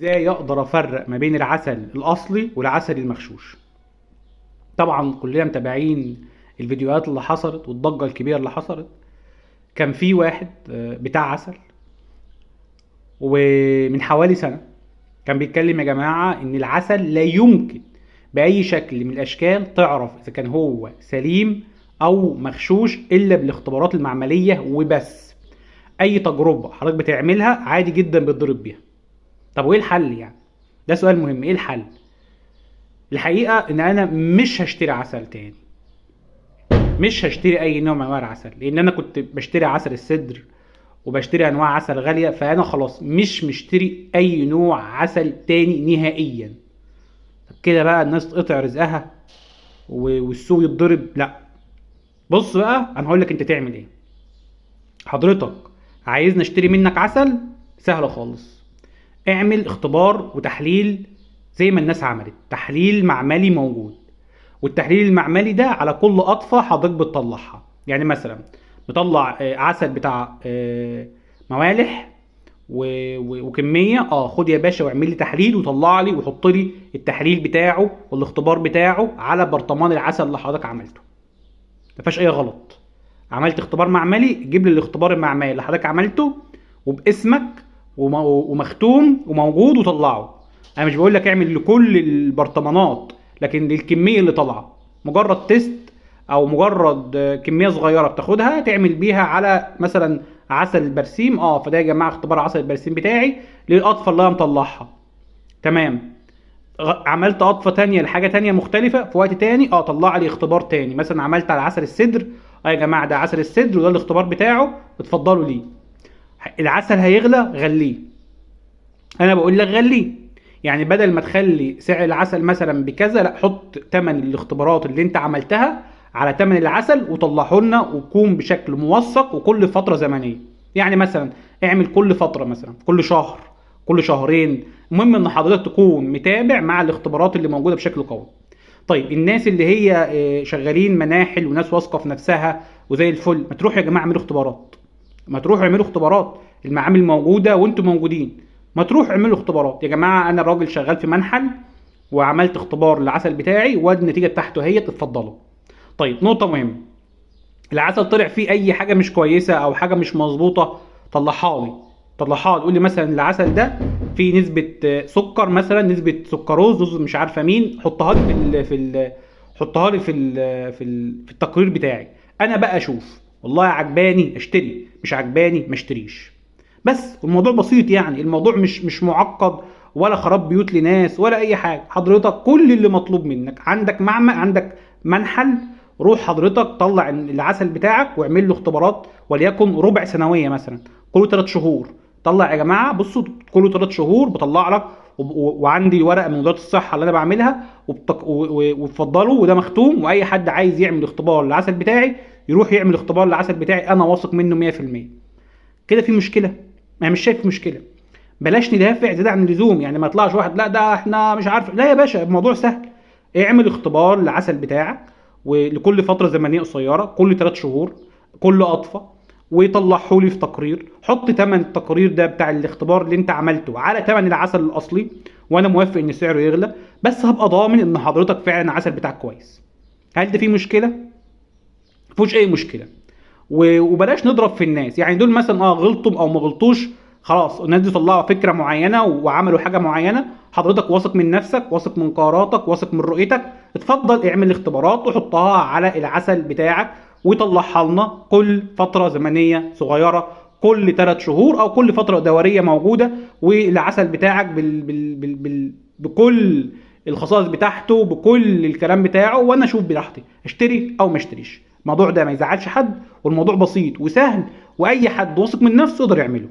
ازاي اقدر افرق ما بين العسل الاصلي والعسل المغشوش؟ طبعا كلنا متابعين الفيديوهات اللي حصلت والضجة الكبيرة اللي حصلت. كان في واحد بتاع عسل، ومن حوالي سنة كان بيتكلم يا جماعة ان العسل لا يمكن بأي شكل من الاشكال تعرف اذا كان هو سليم او مغشوش الا بالاختبارات المعملية وبس. اي تجربة حضرتك بتعملها عادي جدا بتضرب بيها. طب وايه الحل يعني؟ ده سؤال مهم، ايه الحل؟ الحقيقة ان انا مش هشتري عسل تاني، مش هشتري اي نوع من انواع العسل، لان انا كنت بشتري عسل السدر وبشتري انواع عسل غالية، فانا خلاص مش مشتري اي نوع عسل تاني نهائيا. طب كده بقى الناس تقطع رزقها والسوق يتضرب؟ لا. بص بقى انا هقول لك انت تعمل ايه. حضرتك عايز نشتري منك عسل؟ سهلة خالص. اعمل اختبار وتحليل زي ما الناس عملت، تحليل معملي موجود. والتحليل المعملي ده على كل قطفة حضرتك بتطلعها. يعني مثلا بطلع عسل بتاع موالح وكمية، خد يا باشا واعمل لي تحليل وطلع لي وحط لي التحليل بتاعه والاختبار بتاعه على برطمان العسل اللي حضرتك عملته. ما فيهاش اي غلط. عملت اختبار معملي، جيب لي الاختبار المعملي اللي حضرتك عملته وباسمك ومختوم وموجود وطلعه. انا مش بقول لك اعمل لكل البرطمانات، لكن الكميه اللي طالعه مجرد تيست او مجرد كميه صغيره بتاخدها تعمل بيها على مثلا عسل البرسيم. فده يا جماعه اختبار عسل البرسيم بتاعي للاطفال اللي انا مطلعها. تمام. عملت قطفه تانية لحاجه تانية مختلفه في وقت تاني، طلع لي اختبار تاني. مثلا عملت على عسل السدر، يا جماعه ده عسل السدر وده الاختبار بتاعه، اتفضلوا ليه. العسل هيغلى غليه. انا بقول لك غليه، يعني بدل ما تخلي سعر العسل مثلا بكذا، لا، حط تمن الاختبارات اللي انت عملتها على تمن العسل وطلعه لنا، ويكون بشكل موثق وكل فتره زمنيه. يعني مثلا اعمل كل فتره، مثلا كل شهر، كل شهرين. المهم ان حضرتك تكون متابع مع الاختبارات اللي موجوده بشكل قوي. طيب الناس اللي هي شغالين مناحل وناس واثقه في نفسها وزي الفل، ما تروحوا يا جماعه اعملوا اختبارات. ما تروحوا اعملوا اختبارات، المعامل موجوده وانتم موجودين. ما تروحوا اعملوا اختبارات يا جماعه. انا راجل شغال في منحل وعملت اختبار للعسل بتاعي والنتيجه بتاعته هي، اتفضلوا. طيب نقطه مهمه، العسل طلع فيه اي حاجه مش كويسه او حاجه مش مظبوطه، طلعها لي. طلعها لي، قول لي مثلا العسل ده فيه نسبه سكر، مثلا نسبه سكروز، نسبه مش عارفه مين، حطها لي حطها لي في التقرير بتاعي. انا بقى اشوف والله عجباني اشتري، مش عجباني ما اشتريش. بس الموضوع بسيط، يعني الموضوع مش معقد ولا خراب بيوت لناس ولا اي حاجه. حضرتك كل اللي مطلوب منك، عندك معمل، عندك منحل، روح حضرتك طلع العسل بتاعك واعمل له اختبارات، وليكن ربع سنويه مثلا، كل 3 شهور. طلع يا جماعه، بصوا كل 3 شهور بطلع لك، وعندي ورقه من وزاره الصحه اللي انا بعملها وتفضلوا، وده مختوم. واي حد عايز يعمل اختبار للعسل بتاعي يروح يعمل اختبار للعسل بتاعي، انا واثق منه 100%. كده في مشكله؟ ما مش شايف مشكله. بلاش ندافع زياده عن اللزوم، يعني ما يطلعش واحد لا ده احنا مش عارف. لا يا باشا، الموضوع سهل. اعمل اختبار للعسل بتاعك ولكل فتره زمنيه قصيره، كل 3 شهور، كل قطفه، ويطلعه لي في تقرير. حط ثمن التقرير ده بتاع الاختبار اللي انت عملته على ثمن العسل الاصلي، وانا موافق ان سعره يغلى، بس هبقى ضامن ان حضرتك فعلا العسل بتاعك كويس. هل ده فيه مشكله؟ مفيهوش اي مشكله. وبلاش نضرب في الناس، يعني دول مثلا غلطوا او ما غلطوش، خلاص الناس دي طلعوا فكره معينه وعملوا حاجه معينه. حضرتك واثق من نفسك، واثق من قراراتك، واثق من رؤيتك، اتفضل اعمل اختبارات وحطها على العسل بتاعك وطلعها لنا كل فتره زمنيه صغيره، كل 3 شهور او كل فتره دوريه موجوده. والعسل بتاعك بكل الخصائص بتاعته، بكل الكلام بتاعه، وانا اشوف براحتي اشتري او ما اشتريش. الموضوع ده ما يزعلش حد، والموضوع بسيط وسهل، واي حد واثق من نفسه يقدر يعمله.